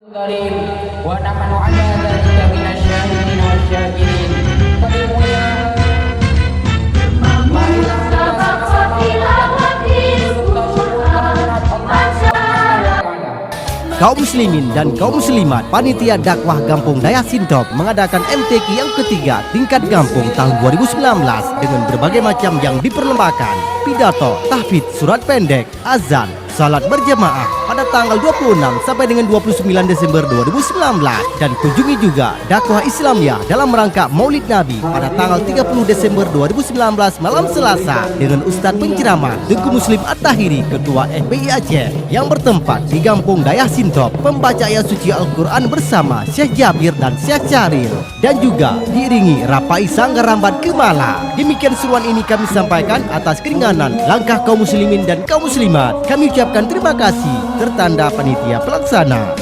Karim wa nahnu ala dzalika minasyahidin wasyakirin. Fadimuya marilah kita sama-sama Kaum muslimin dan kaum muslimat, panitia dakwah Gampung Daya Sintop mengadakan MTQ yang ketiga tingkat Gampung tahun 2019 dengan berbagai macam yang diperlombakan: pidato, tahfidz, surat pendek, azan, salat berjamaah pada tanggal 26 sampai dengan 29 Desember 2019, dan kunjungi juga dakwah Islamiyah dalam rangka Maulid Nabi pada tanggal 30 Desember 2019 malam Selasa dengan Ustadz penceramah Tengku Muslim At-Tahiri, Ketua FPI Aceh, yang bertempat di Gampung Daya Sintop, pembaca ayat suci Al-Quran bersama Syekh Jabir dan Syekh Syaril, dan juga diiringi Rapai Sanggar Rambat Kemala. Demikian seruan ini kami sampaikan atas keringanan langkah kaum muslimin dan kaum muslimat. Kami ucapkan terima kasih. Tertanda panitia pelaksana.